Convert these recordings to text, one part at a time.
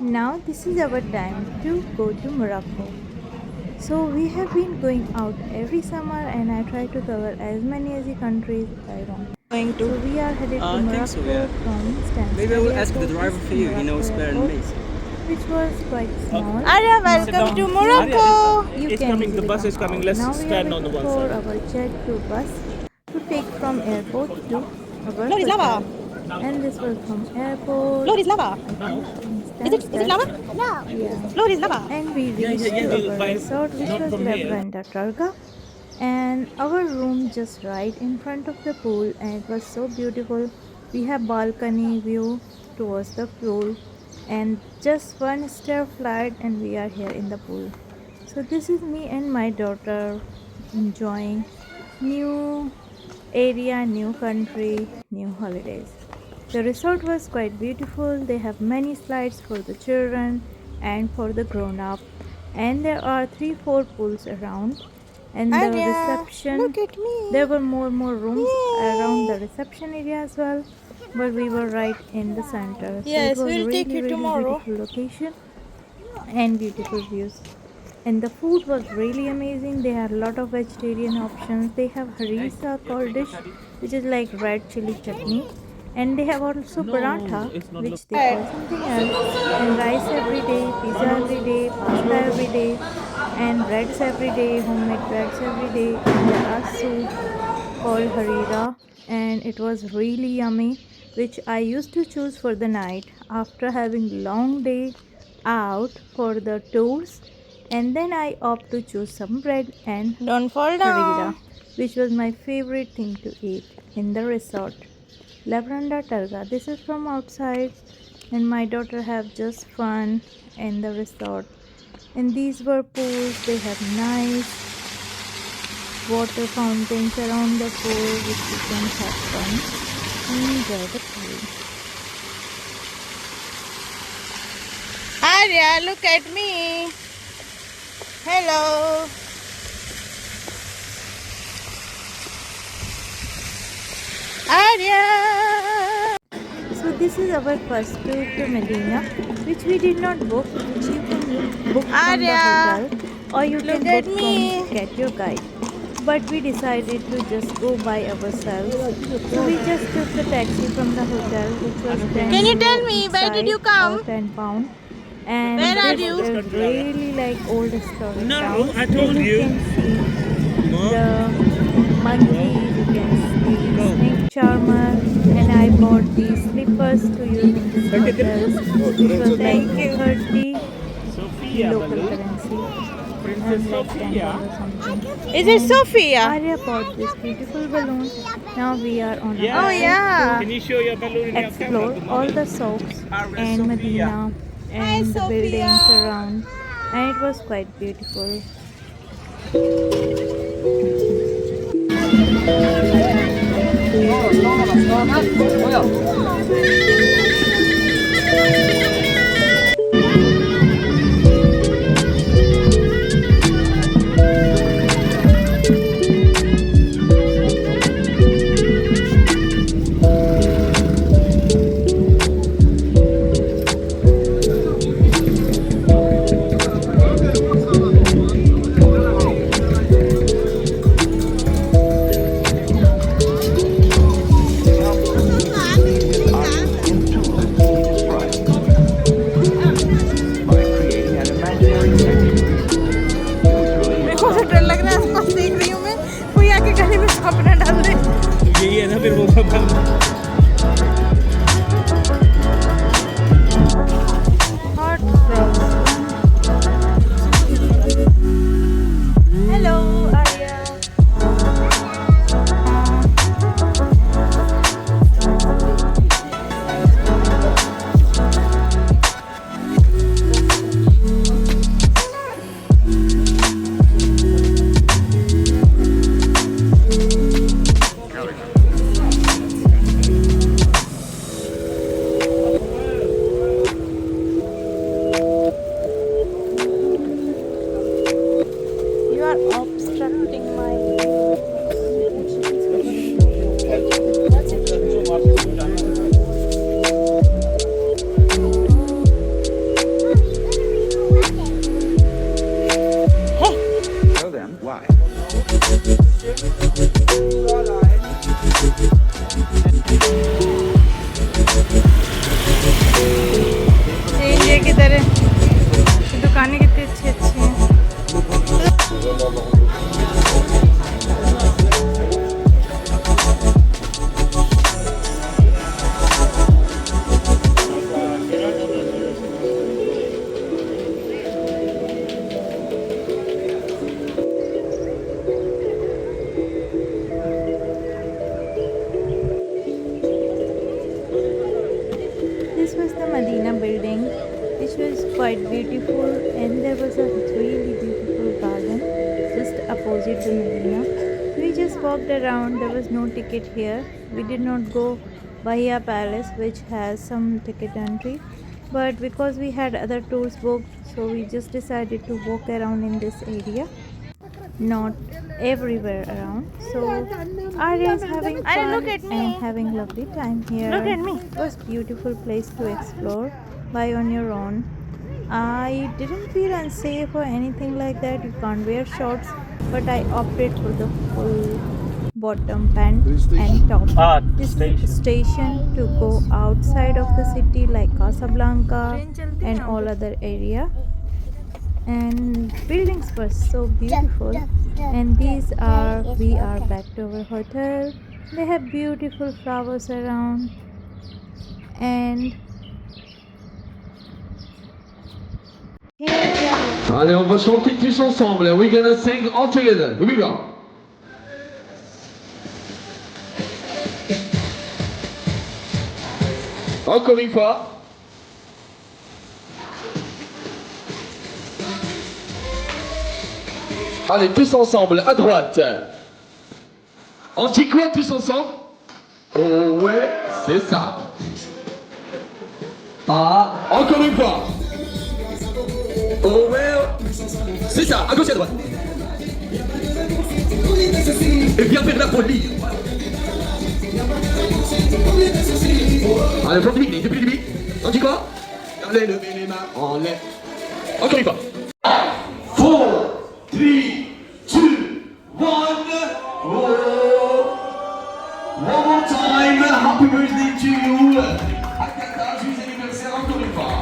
Now this is our time to go to Morocco. So we have been going out every summer and I try to cover as many as the countries I want. Going to? So we are headed to I think so, Morocco yeah. from Maybe I Stansted will ask the Airport, driver for you. He Morocco knows better than Airport, me. which was quite small. Arya, not welcome to long. Morocco. You It's can coming, the easily bus come is coming, out. let's Now we are stand on the waiting one for side. our jet to bus to take from airport to our Lord, is lava. hotel. And this was from airport. Lord, is lava. I think from Is it Stansted. lava? Yeah. Lord, is lava. And we reached to our resort, which was Labranda Targa, and our room just right in front of the pool, and it was so beautiful. We have balcony view towards the pool and just one stair flight and we are here in the pool. So this is me and my daughter enjoying new area, new country, new holidays. The resort was quite beautiful. They have many slides for the children and for the grown up, and there are 3-4 pools around. And the Arya, reception, look at me. there were more rooms around the reception area as well, but we were right in the center, so it Yes, was we'll take you really tomorrow. beautiful location and beautiful views. And the food was really amazing. They had a lot of vegetarian options. They have harissa called dish, which is like red chili chutney, and they have also paratha, which they call something else, and rice every day, pizza every day, pasta every day, and breads every day, homemade breads every day, and there are soup called harira, and it was really yummy, which I used to choose for the night after having long day out for the tours, and then I opt to choose some bread and Don't fall harira, down. which was my favorite thing to eat in the resort. Labranda Targa. This is from outside, and my daughter have just fun in the resort. And these were pools. They have nice water fountains around the pool, which you can have fun and enjoy the pool. Arya, look at me. Hello. Arya. So this is our first tour to Medina, which we did not book, which you can book from the Arya, hotel or you look can at book me. from Get Your Guide. But we decided to just go by ourselves. So we just took the taxi from the hotel, which was 10 Can you euro tell me each where did side you or come? 10 pound. And Where are this you? is really like old historic No, town. I Here told you you. can see Mom, the monkeys, you can see snake charmer, and I bought these slippers to use in this hotel, which was like Thank you. 30 Sophia, local Balu. currency Princess and like Sophia. $10 something. Is it And Sophia? Arya bought this beautiful balloon. Now we are on Yeah. Oh our trip yeah. Can you show your balloon in to your camera explore to all mommy? the souks Our and Sophia. Medina Hi and the buildings Sophia. around, and it was quite beautiful. इधर दुकानें कितनी अच्छी अच्छी हैं। This was the Medina building, which was quite beautiful, and there was a really beautiful garden just opposite the Medina. We just walked around, there was no ticket here. We did not go Bahia Palace, which has some ticket entry, but because we had other tours booked, so we just decided to walk around in this area, not everywhere around. So Arya is having fun look at me. and having lovely time here. Look at me. It was beautiful place to explore by on your own. I didn't feel unsafe or anything like that. You can't wear shorts, but I opted for the full bottom pant and top. This is a station to go outside of the city like Casablanca and all other area, and buildings were so beautiful. And we are back to our hotel. They have beautiful flowers around, and here we are. Allez, on va chanter tous ensemble. We're gonna sing all together. Here we go. Encore une fois. Allez, tous ensemble, à droite. On dit quoi tous ensemble? Oh ouais, c'est ça. Ah, encore une fois. Oh ouais, c'est ça, à gauche et à droite. Et viens faire la folie. Allez, from the beginning, depuis le début. On dit quoi? Allez, levez les mains en l'air. Encore une fois. 4, 3, 2, 1. Oh. One more time. Happy birthday to you. À 14 anniversaire encore une fois.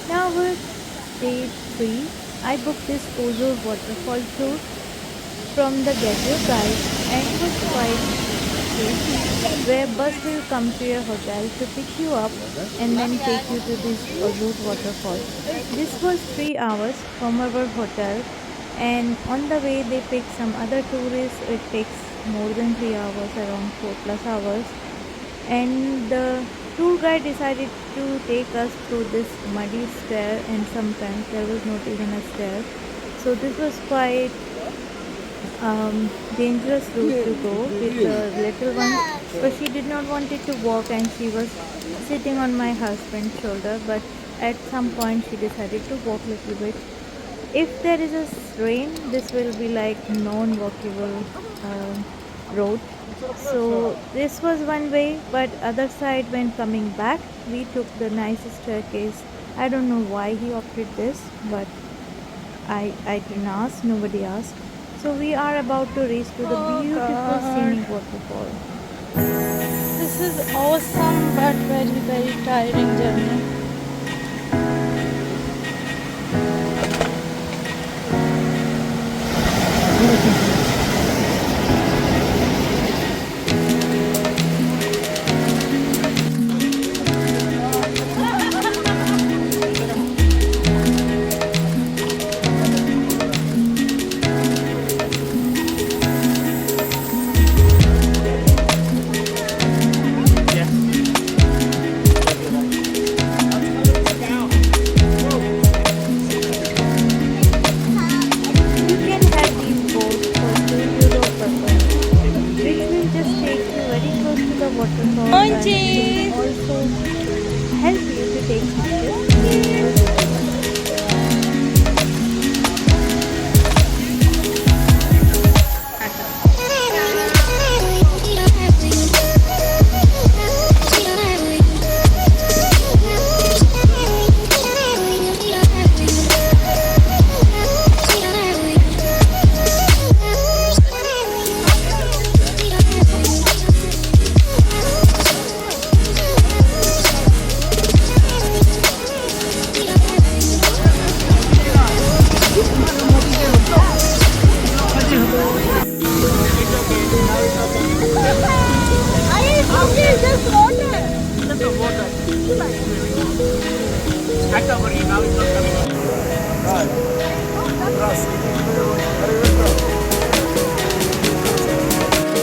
Now with day 3, I booked this Ouzoud Waterfall Tour from the Get Your Guide, and it was quite easy, where bus will come to your hotel to pick you up and then take you to this Ouzoud Waterfall. This was 3 hours from our hotel, and on the way they pick some other tourists. It takes more than 3 hours, around 4+ hours, and the tour guide decided to take us through this muddy stair, and sometimes there was not even a stair. So this was quite dangerous route to go with the little one, but she did not want it to walk, and she was sitting on my husband's shoulder, but at some point she decided to walk a little bit. If there is a rain, this will be like non-walkable road. So this was one way, but other side when coming back we took the nicest staircase. I don't know why he opted this, but I didn't ask, nobody asked. So we are about to reach to the beautiful scenic waterfall. This is awesome but very tiring journey.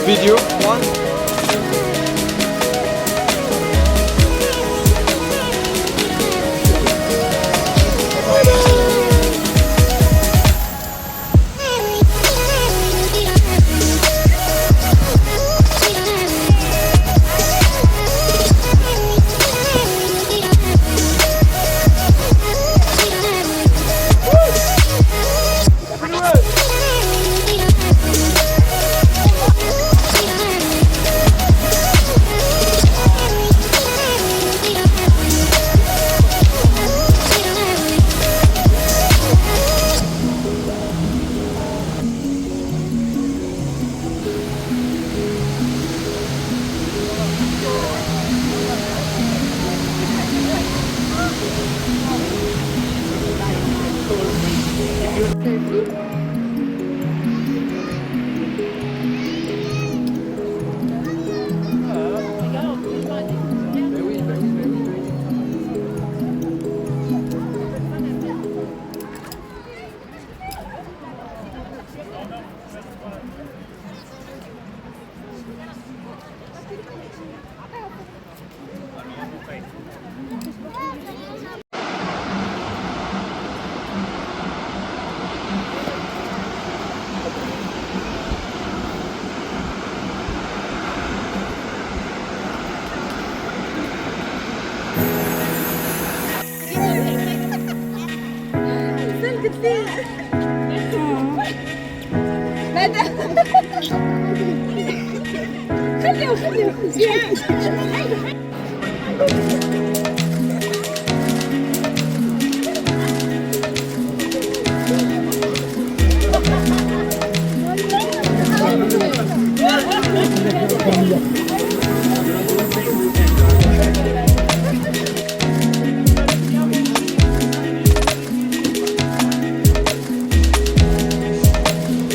Video one.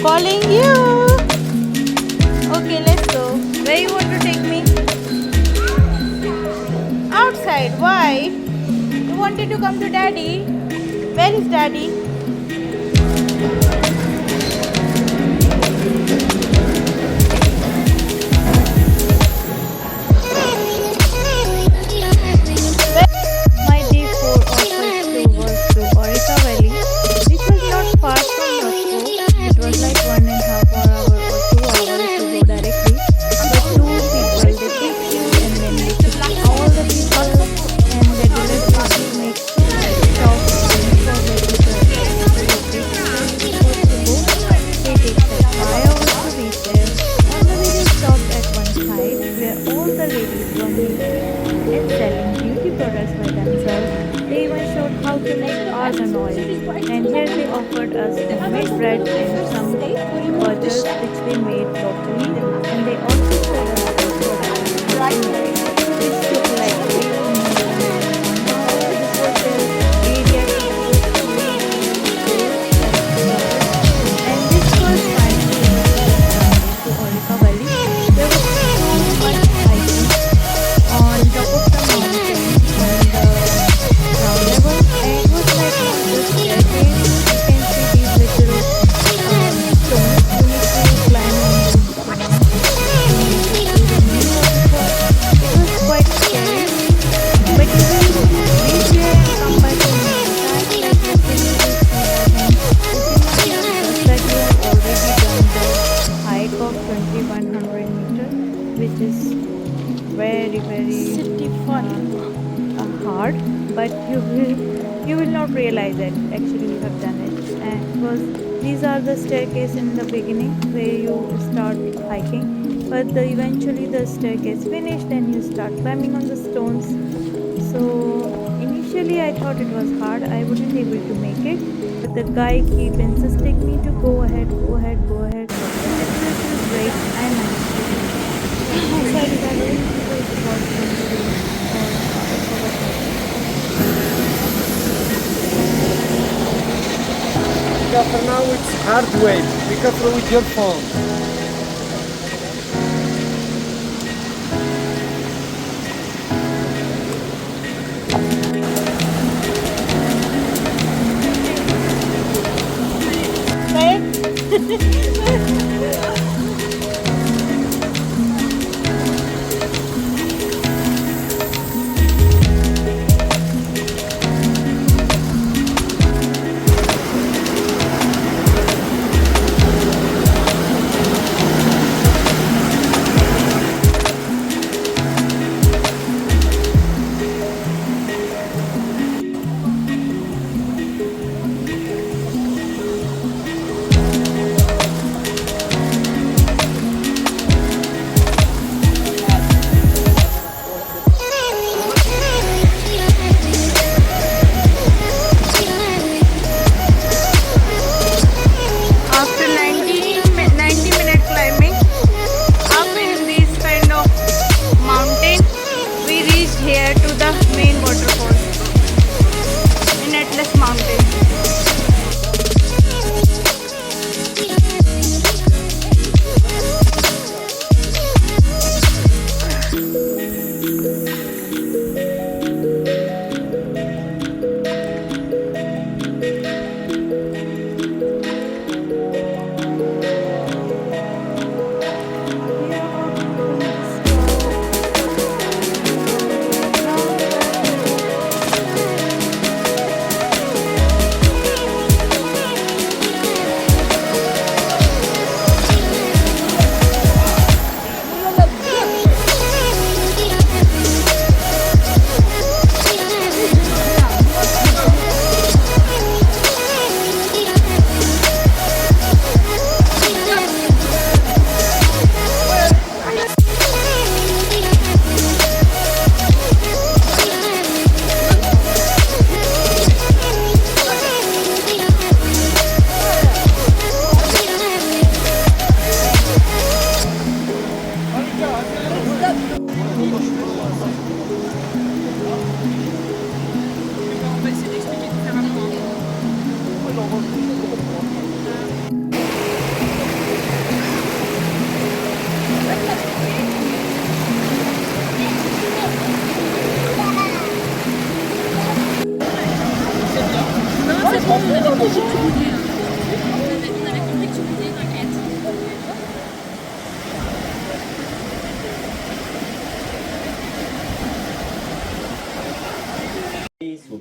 Calling you. Okay, let's go. Where you want to take me? Outside. Why? You wanted to come to daddy? Where is daddy? My day 4 of this tour was to Ourika Valley, which was not far from Morocco. It was like 1.5 hour or 2 hours to go directly. But two people, they pick you and then they pick all the people and they directly make so many stops and so many They take like 5 hours to reach there. On the way they stopped at one side where all the ladies were making and selling beauty products by themselves. They even showed how to make argan oil. And here they offered us homemade bread and some butters which they made locally. And they also showed us the products which took like way more than 1 hour. This was their area to and this was finally to Aurica Valley. There was so much hiking on top of the mountain on the ground level, and it was like the staircase. You can see these little stones. You need to climb on these stones. You need to do the new waterfall. It was quite scary, but you will reach here and come back in no time. Like you can see that, and you can see that you have already done the hike of 2100 meters, which is very City fun. hard, but you will not realize that actually you have done it. And because these are the staircase in the beginning where you start hiking, but eventually the staircase finished and you start climbing on the stones. So initially I thought it was hard, I wouldn't able to make it, but the guy keep insisting me to go ahead, go ahead, go ahead. And this is great. I managed to do it. Sorry, that was because it was For now it's hard way. Be careful with your phone.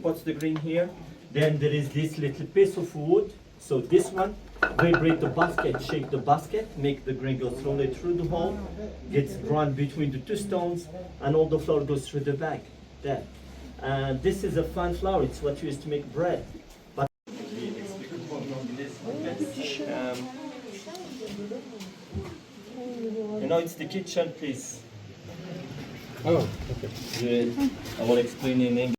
spots the green here. Then there is this little piece of wood. So this one, vibrate the basket, shake the basket, make the grain go slowly through the hole, gets ground between the two stones, and all the flour goes through the bag. There. And this is a fine flour. It's what you use to make bread. But it's the kitchen, please. Oh, okay. Good. I will explain in English.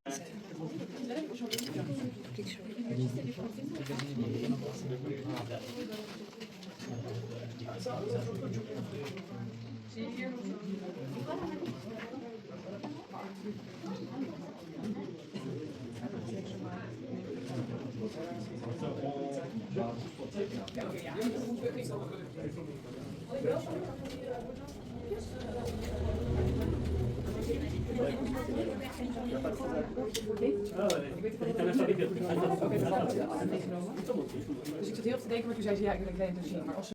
Dus ik zat heel te denken, maar toen zei ze ja, ik wil een klein zien. Maar als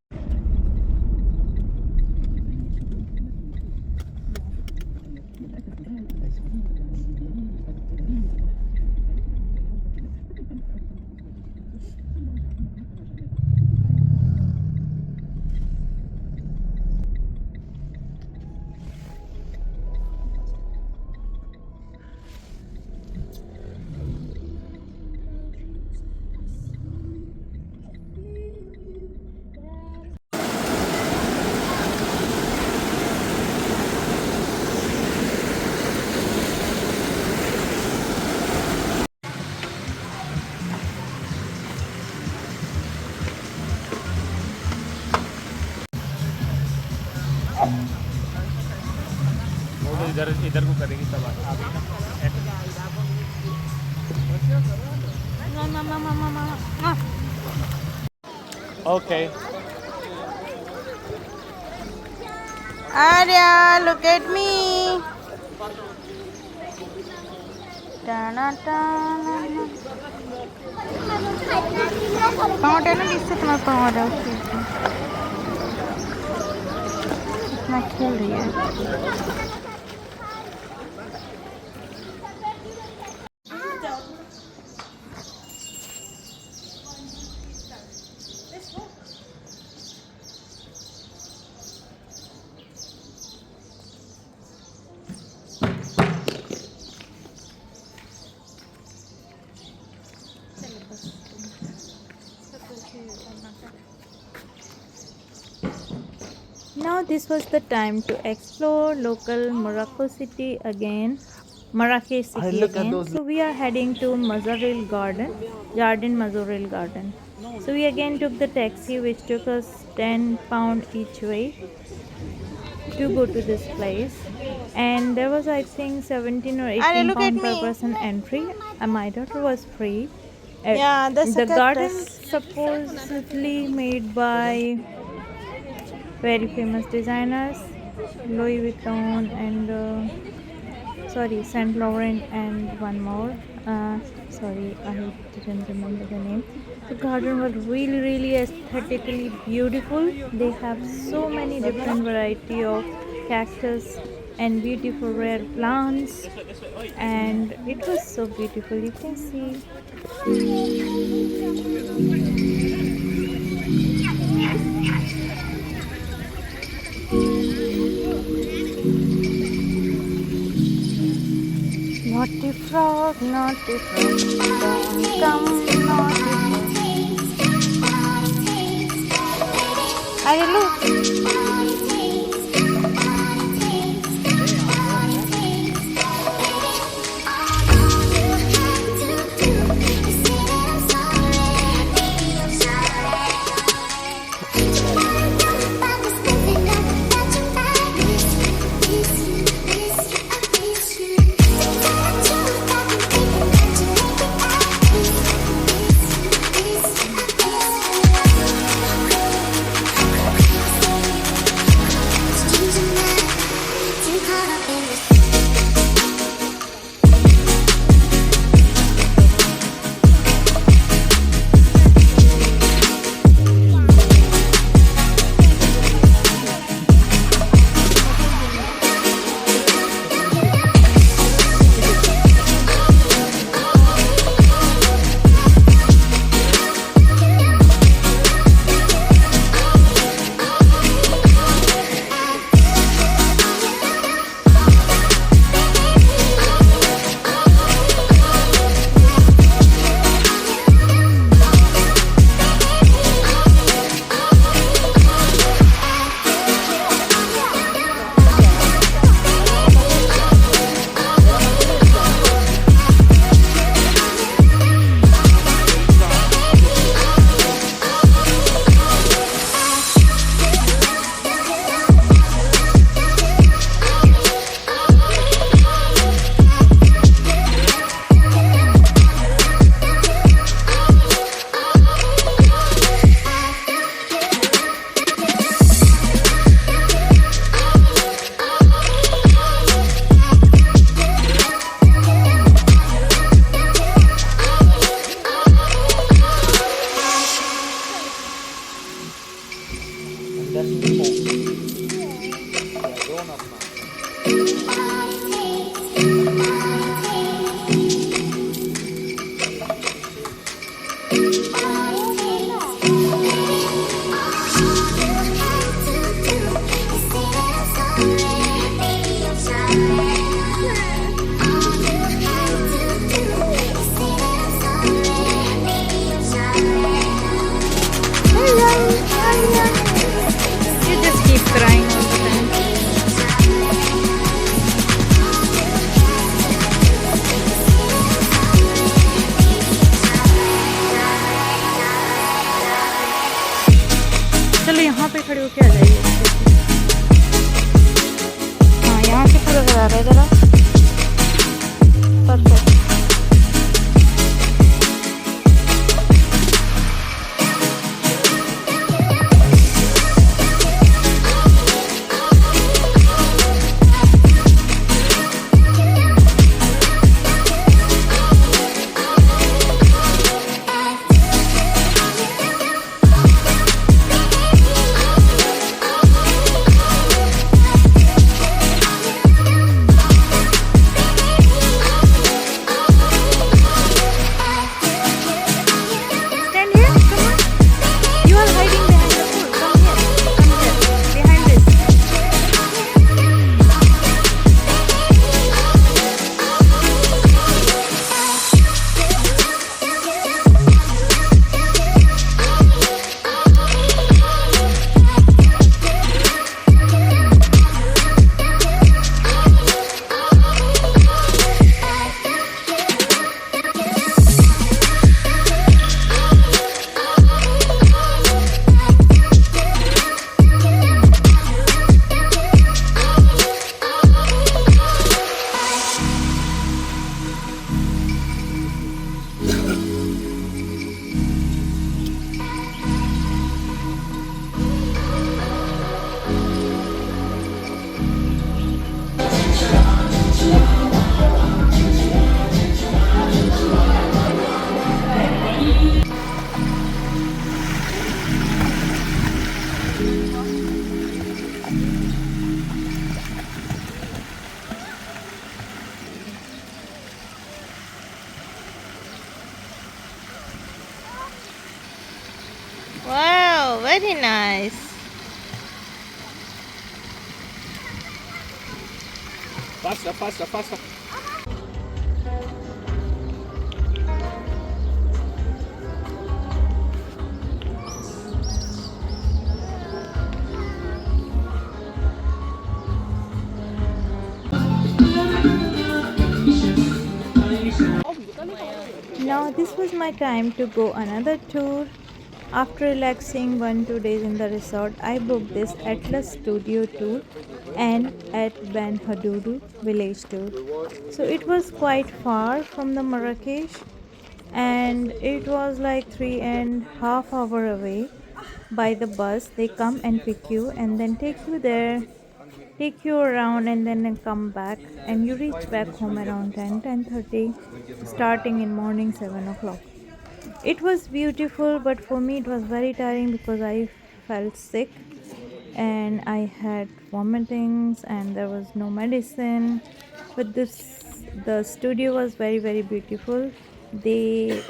इधर को करेगी तब आगे ना Okay. Arya, look at me. पाँव ना इससे तुम्हारा पाँव रहा है इतना खेल रही है Now this was the time to explore local Morocco city again, Marrakesh city again. So we are heading to Majorelle Garden, Jardin Majorelle Garden. So we again took the taxi which took us £10 each way to go to this place. And there was I think 17 or 18 pound per person entry. And my daughter was free. Yeah, that's the a garden cactus. supposedly made by very famous designers, Louis Vuitton and Saint Laurent and one more. Sorry, I didn't remember the name. The garden was really aesthetically beautiful. They have so many different variety of cactus and beautiful rare plants, and it was so beautiful. You can see. Naughty frog, don't come, naughty frog. Arya, look. You just keep crying all the time. चलो यहाँ पे खड़े होके आ जाइए. हाँ यहाँ से पूरा करा रहा है जरा. Perfect. Wow, very nice. Passa, passa, passa. Now this was my time to go another tour. After relaxing 1-2 days in the resort, I booked this Atlas Studio tour and at Ben Hadudu village tour. So it was quite far from the Marrakesh and it was like 3.5 hours away by the bus. They come and pick you and then take you there, take you around and then come back, and you reach back home around 10:30, starting in morning 7 o'clock. It was beautiful, but for me it was very tiring because I felt sick and I had vomitings and there was no medicine. But the studio was very beautiful. They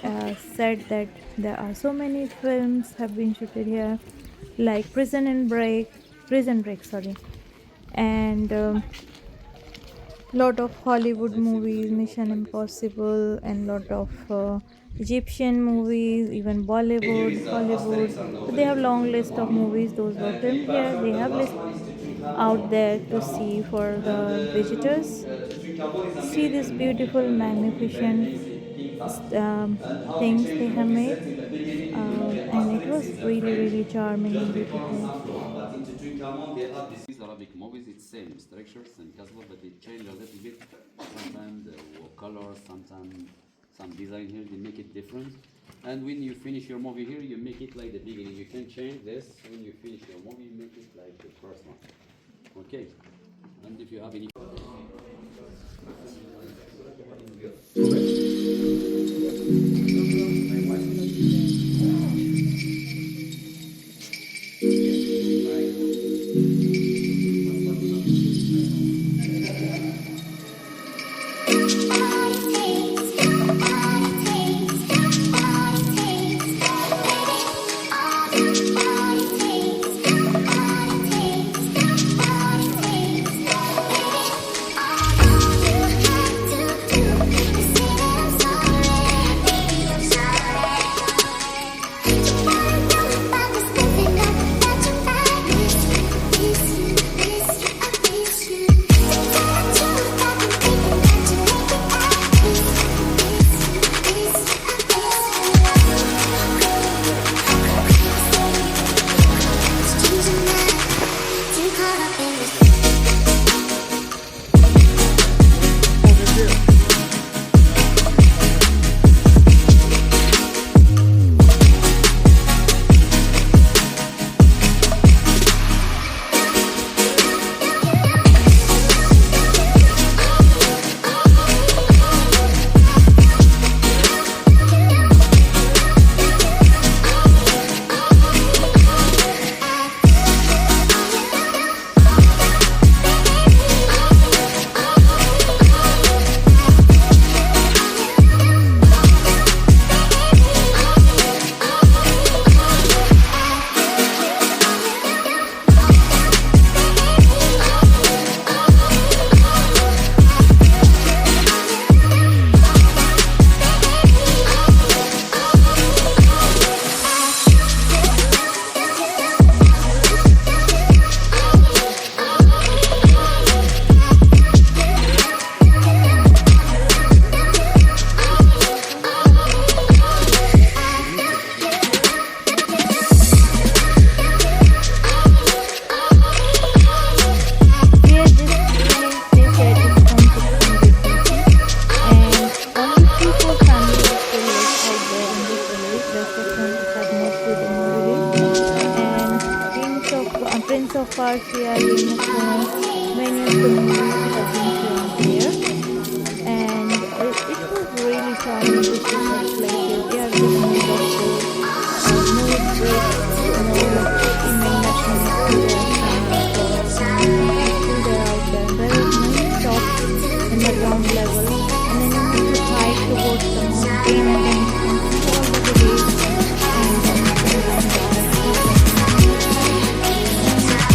said that there are so many films have been shooted here, like Prison Break, sorry, and lot of Hollywood movies, Mission Impossible, and lot of Egyptian movies, even Bollywood, Hollywood. So they have long list of movies. Those were filmed here. They have list out there to see for the visitors. See this beautiful, magnificent things they have made, and it was really charming and beautiful. These Arabic movies, it's same structure, same castle, but it change a little bit. Sometimes the colors, sometimes some design here, they make it different. And when you finish your movie here, you make it like the beginning. You can change this. When you finish your movie, you make it like the first one. Okay. And if you have any many of the movies have been filmed here, and it was really charming to see such places. They are just made of wood, no bricks, no investment to their out there. There is many shops in the ground level, and then you need to hike towards the mountain, and then you can see all the village, and then you can come back.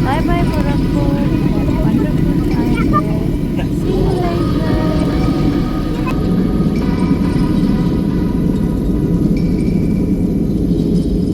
Bye bye, Morocco.